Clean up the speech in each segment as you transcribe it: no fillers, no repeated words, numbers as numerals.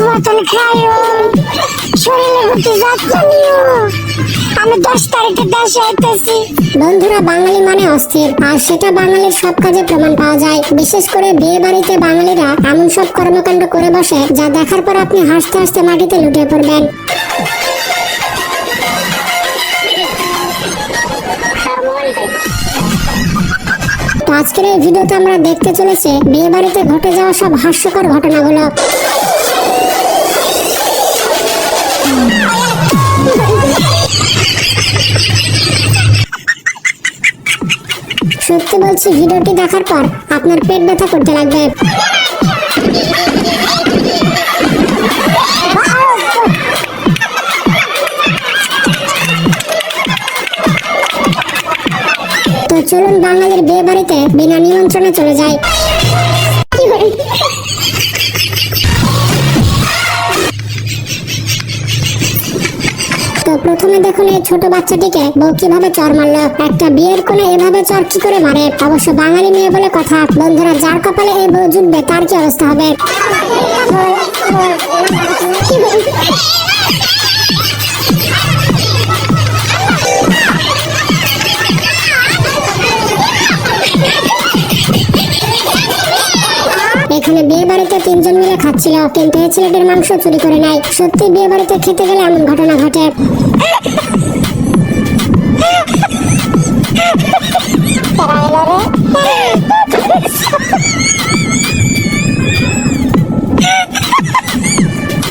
মতন খাইও, শরীরের প্রতি যত্ন নিও। আমি 10 তারিখে দেশে আইতেছি। বন্ধুরা, বাঙালি মানে অস্থির, আর সেটা বাঙালির সব কাজে প্রমাণ পাওয়া যায়। বিশেষ করে বিয়ে বাড়িতে বাঙালিরা এমন সব কর্মকাণ্ড করে বসে যা দেখার পর আপনি হাসতে হাসতে মাটিতে লুটিয়ে পড়বেন। আজকের এই ভিডিওতে আমরা দেখতে চলেছি বিয়ে বাড়িতে ঘটে যাওয়া সব হাস্যকর ঘটনাগুলো। সত্যি বলছি, ভিডিওটি দেখার পর আপনার পেট ব্যথা করতে লাগবে। তো চলুন বাঙালির বিয়ে বাড়িতে বিনা নিমন্ত্রণে চলে যাই। তো প্রথমে দেখুন এই ছোট বাচ্চাটিকে বউ কিভাবে চর মারলো। একটা বিয়ের কোণে এভাবে চর কি করে মারে? অবশ্য বাঙালি মেয়ে বলে কথা। বন্ধুরা, যার কপালে এই বউ জুটবে তার কি অবস্থা হবে? এখানে বিয়ে বাড়িতে 3 জন মিলে খাচ্ছিল, কিন্তু এই ছেলেটির মাংস চুরি করে নেয়। সত্যি বিয়ে বাড়িতে খেতে গেলে এমন ঘটনা ঘটে।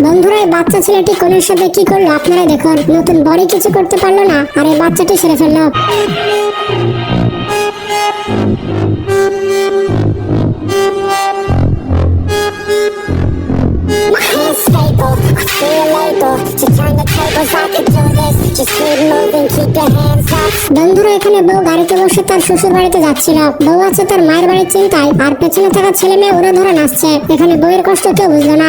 বন্ধুরা, এই বাচ্চা ছেলেটি কোনের সাথে কি করলো আপনারা দেখুন। নতুন বড়ি কিছু করতে পারলো না, আর এই বাচ্চাটি সেরে ফেললো। বন্ধুরা, এখানে বউ গাড়িতে বসে তার শ্বশুর বাড়িতে যাচ্ছিল। বউ আছে তার মায়ের বাড়ির চিন্তায়, আর পেছনে থাকা ছেলে মেয়ে ওরা ধরে নাচছে। এখানে বউয়ের কষ্ট কেউ বুঝলো না।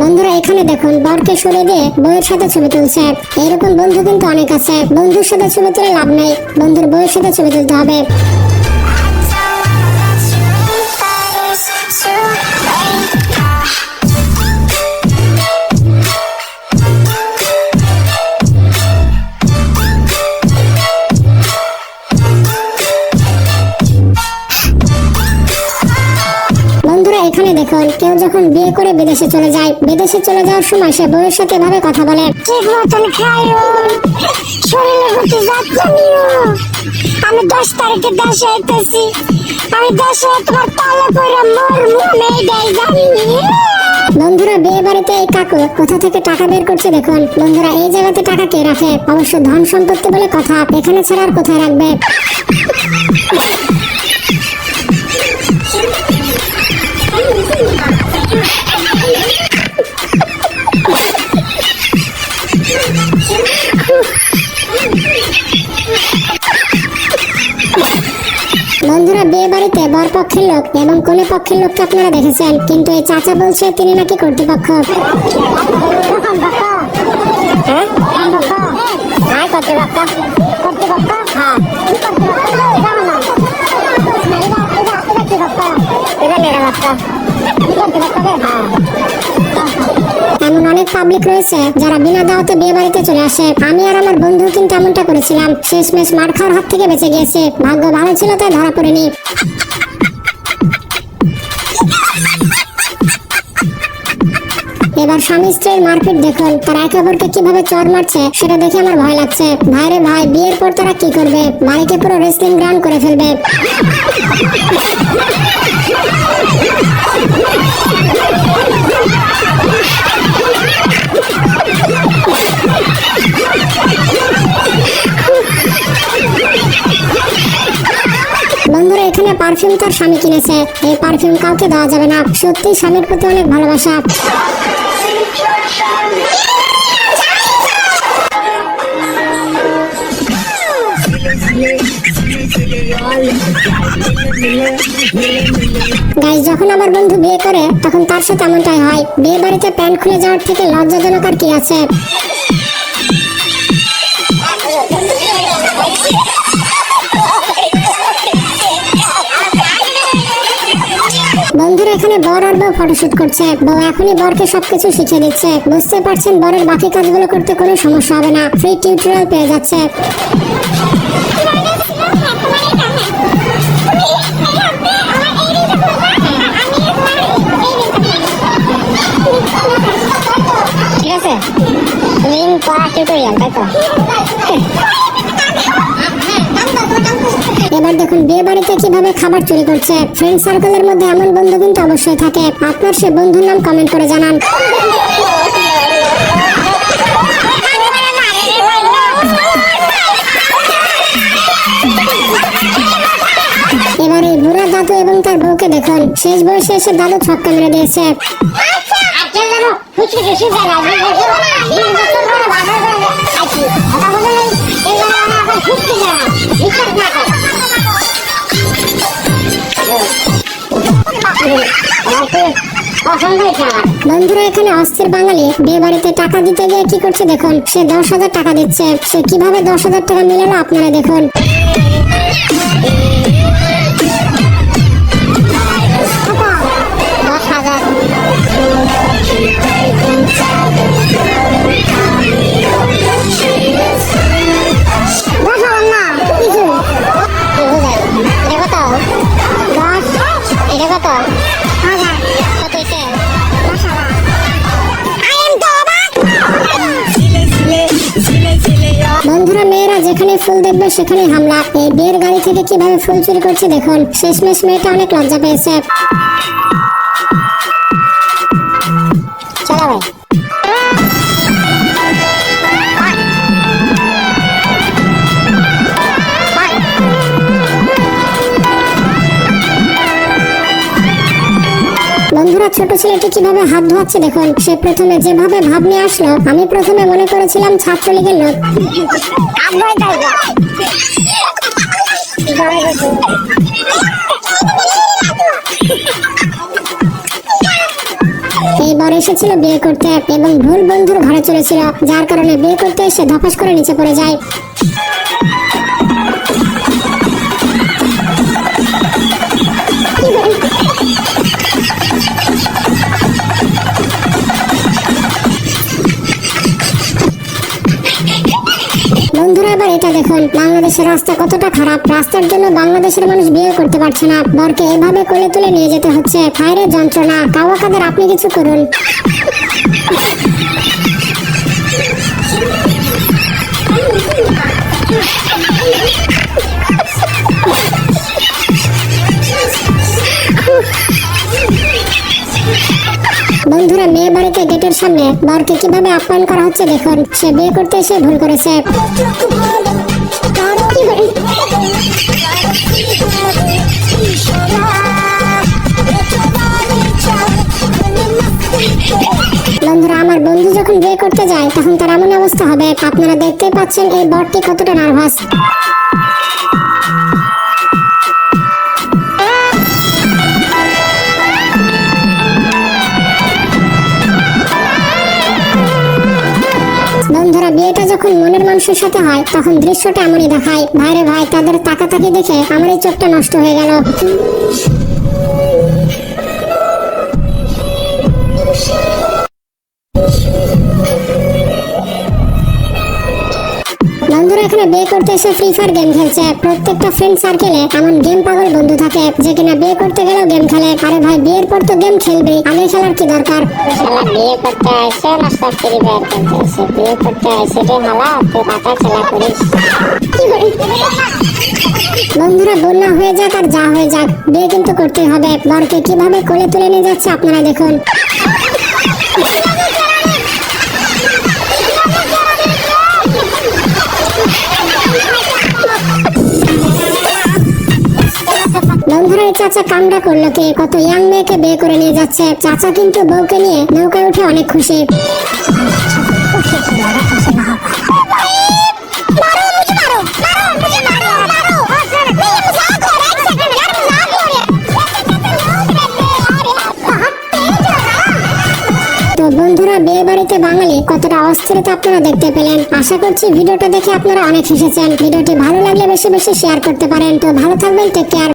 বন্ধুরা, এখানে দেখুন বরকে সরে দিয়ে বউয়ের সাথে ছবি তুলছে। এরকম বন্ধু কিন্তু অনেক আছে। বন্ধুর সাথে ছবি তুলে লাভ নেই, বন্ধুর বউয়ের সাথে ছবি তুলতে হবে। এখানে দেখুন কেউ যখন বিয়ে করে বিদেশে চলে যায়, বিদেশে চলে যাওয়ার সময় সে বউয়ের সাথে এভাবে কথা বলে, ঠিক মতন খাইও, শরীরের প্রতি যত্ন নিও। আমি 10 তারিখে দেশে আইতেছি। আমি দেশে তোমার তলে পড়ে মরমু, আমি এইটাই জানি। বন্ধুরা, বিয়ে বাড়িতে এই কাকু কোথা থেকে টাকা বের করছে দেখুন। বন্ধুরা, এই জায়গাতে টাকা কে রাখে? অবশ্য ধন সম্পত্তি বলে কথা, এখানে ছাড়া আর কোথায় রাখবে? বন্ধুরা, বিয়ে বাড়িতে বর পক্ষের লোক এবং কনে পক্ষের লোককে আপনারা দেখেছেন, কিন্তু এই চাচা বলছে তিনি নাকি কর্তৃপক্ষ। এমন অনেক পাবলিক রয়েছে যারা বিনা দাওয়াতে বিয়ে বাড়িতে চলে আসে। আমি আর আমার বন্ধু কিন্তু এমনটা করেছিলাম। শেষমেশ মার খাওয়ার হাত থেকে বেঁচে গিয়েছে। ভাগ্য ভালো ছিল তাই ধরা পড়েনি। এবার স্বামী স্ত্রীর মারপিট দেখুন। তারা একে অপরকে কিভাবে চর মারছে সেটা দেখে আমার ভয় লাগছে। ভাইরে ভাই, বিয়ের পর তারা কি করবে? বাড়িকে পুরো রেসলিং গ্রাউন্ড করে ফেলবে। বন্ধুরা, এখানে পারফিউম তার স্বামী কিনেছে। এই পারফিউম কাউকে দেওয়া যাবে না। সত্যি স্বামীর প্রতি অনেক ভালোবাসা। গাইস, যখন আমার বন্ধু বিয়ে করে তখন তার সাথে এমনটাই হয়। বিয়ে বাড়িতে প্যান্ট খুলে যাওয়ার থেকে লজ্জাজনক আর কি আছে? এখানে বর আর বউ ফটোশুট করছে। বউ এখনই বরকে সবকিছু শিখিয়ে দিচ্ছে। বুঝতে পারছেন বরের বাকি কাজগুলো করতে কোনো সমস্যা হবে না, ফ্রি টিউটোরিয়াল পেয়ে যাচ্ছে। ঠিক আছে, তুমি পড়া টিউটোরিয়াল তাই তো? এবার দেখুন বিয়ে বাড়িতে কিভাবে খাবার চুরি করছে। ফ্রেন্ড সার্কেলের মধ্যে এমন বন্ধু কিন্তু অবশ্যই থাকে। আপনার সে বন্ধুর নাম কমেন্ট করে জানান। এবার এই বুড়া দাদু এবং তার বউকে দেখুন, শেষ বয়সে এসে দাদু ছক্কা মেরে দিয়েছে। বন্ধুরা এখানে অস্থির বাঙালি বিয়ে বাড়িতে টাকা দিতে গিয়ে কি করছে দেখুন, সে 10,000 টাকা দিচ্ছে। সে কিভাবে 10,000 টাকা মিলালো আপনারা দেখুন। বন্ধুরা মেয়েরা যেখানে ফুল দেখবে সেখানে হামলা। এই বিয়ের গাড়ি থেকে কিভাবে ফুল চুরি করছে দেখুন। শেষমেশ মেয়েটা অনেক লজ্জা পেয়েছে। চলো ভাই। বন্ধুরা ছোট ছেলেটি কিভাবে হাত ধোয়াচ্ছে দেখুন। সে প্রথমে যেভাবে ভাব নিয়ে আসলো, আমি প্রথমে মনে করেছিলাম ছাত্রলীগের লোক। এইবার এসেছিল বিয়ে করতে এবং ভুল বন্ধুর ঘরে চলেছিল, যার কারণে বিয়ে করতে এসে ধপাস করে নিচে পড়ে যায়। বন্ধুরা এবার এটা দেখুন, বাংলাদেশের রাস্তা কতটা খারাপ। রাস্তার জন্য বাংলাদেশের মানুষ বিয়ে করতে পারছে না, বরকে এভাবে কোলে তুলে নিয়ে যেতে হচ্ছে। হায়রে যন্ত্রণা। কাওয়া কাদের আপনি কিছু করুন। বন্ধুরা মেয়ে বাড়িতে গেটের সামনে বরকে কিভাবে আপ্যায়ন করা হচ্ছে দেখুন। সে বিয়ে করতে এসে ভুল করেছে। বন্ধুরা আমার বন্ধু যখন বিয়ে করতে যায় তখন তার এমন অবস্থা হবে। আপনারা দেখতে পাচ্ছেন এই বরটি কতটা নার্ভাস। বন্ধুরা বিয়েটা যখন মনের মানুষের সাথে হয় তখন দৃশ্যটা এমনই দেখায়। ভাইরে ভাই, তাদের তাকাতাকি দেখে আমার এই চোখটা নষ্ট হয়ে গেল। বন্ধুরা এখানে বিয়ে করতে এসে ফ্রি ফায়ার গেম খেলছে। প্রত্যেকটা ফ্রেন্ড সার্কেলে এমন গেম পাগল বন্ধু থাকে যে কিনা বিয়ে করতে গেলেও গেম খেলে। আরে ভাই বিয়ের পর তো গেম খেলবে, আগে খেলার কি দরকার? বিয়ে করতে আসে না সব ফ্রি ফায়ার খেলছে। বিয়ে করতে আসে রে হালা, তুই টাকা খেলা করিস। বন্ধুরা বন্যা হয়ে যাক আর যা হয়ে যাক, বিয়ে কিন্তু করতেই হবে। বরকে কিভাবে কোলে তুলে নিয়ে যাচ্ছে আপনারা দেখুন। বন্ধুরা এই চাচা কামড়া করলো কে? কত ইয়াং মেয়েকে বিয়ে করে নিয়ে যাচ্ছে। চাচা কিন্তু বউকে নিয়ে নৌকায় উঠে অনেক খুশি। তো বন্ধুরা বিয়ে বাড়িতে বাঙালি কতটা অস্থিরতা আপনারা দেখতে পেলেন। আশা করছি ভিডিওটা দেখে আপনারা অনেক হেসেছেন। ভিডিওটি ভালো লাগলে বেশি বেশি শেয়ার করতে পারেন। তো ভালো থাকবেন, টেক কেয়ার।